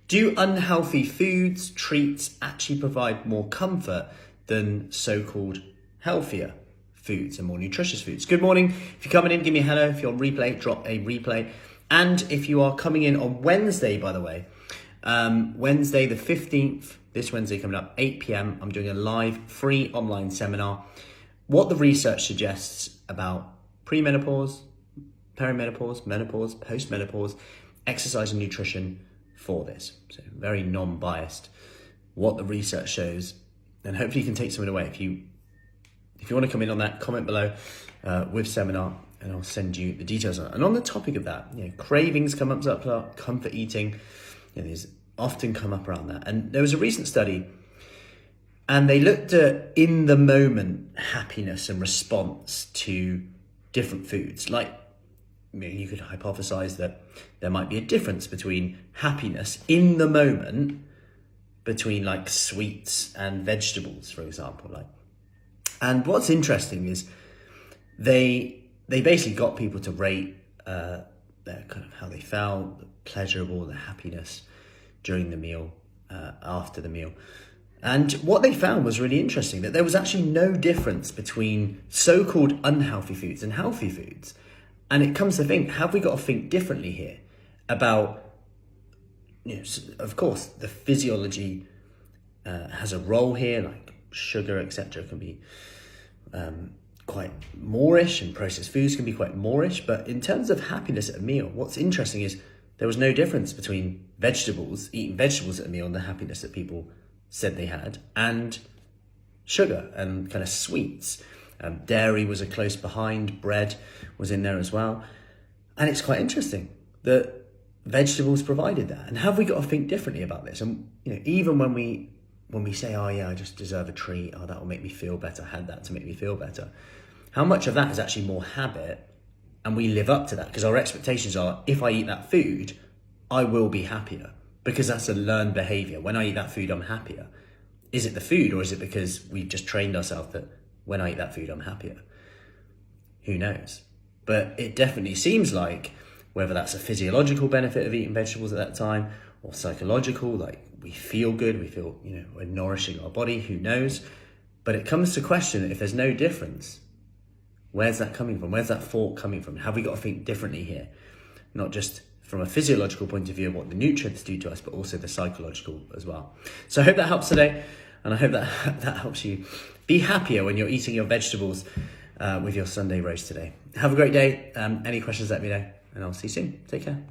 Do unhealthy foods, treats actually provide more comfort than so-called healthier foods and more nutritious foods? Good morning. If you're coming in, give me a hello. If you're on replay, drop a replay. And if you are coming in on Wednesday, by the way, Wednesday the 15th, this Wednesday coming up, 8 p.m, I'm doing a live free online seminar. What the research suggests about premenopause, perimenopause, menopause, postmenopause, exercise and nutrition for this. So very non-biased, what the research shows, and hopefully you can take something away. If you want to come in on that, comment below with seminar, and I'll send you the details on it. And on the topic of that, cravings come up, comfort eating, there's often come up around that. And there was a recent study, and they looked at in the moment happiness and response to different foods. Like, you could hypothesize that there might be a difference between happiness in the moment between like sweets and vegetables, for example. And what's interesting is they basically got people to rate their kind of how they felt, the pleasurable, the happiness during the meal, after the meal. And what they found was really interesting, that there was actually no difference between so-called unhealthy foods and healthy foods. And it comes to think, have we got to think differently here about, of course, the physiology has a role here, like sugar, etc. can be quite moreish, and processed foods can be quite moreish. But in terms of happiness at a meal, what's interesting is there was no difference between eating vegetables at a meal and the happiness that people said they had, and sugar and kind of sweets. Dairy was a close behind, bread was in there as well. And it's quite interesting that vegetables provided that. And have we got to think differently about this? And even when we say, oh yeah, I just deserve a treat, oh that will make me feel better, I had that to make me feel better. How much of that is actually more habit, and we live up to that? Because our expectations are, if I eat that food, I will be happier, because that's a learned behavior. When I eat that food, I'm happier. Is it the food, or is it because we've just trained ourselves that when I eat that food, I'm happier? Who knows? But it definitely seems like, whether that's a physiological benefit of eating vegetables at that time, or psychological, like we feel good, we feel, we're nourishing our body, who knows? But it comes to question, if there's no difference, where's that coming from? Where's that thought coming from? Have we got to think differently here? Not just from a physiological point of view of what the nutrients do to us, but also the psychological as well. So I hope that helps today. And I hope that helps you be happier when you're eating your vegetables with your Sunday roast today. Have a great day. Any questions, let me know, and I'll see you soon. Take care.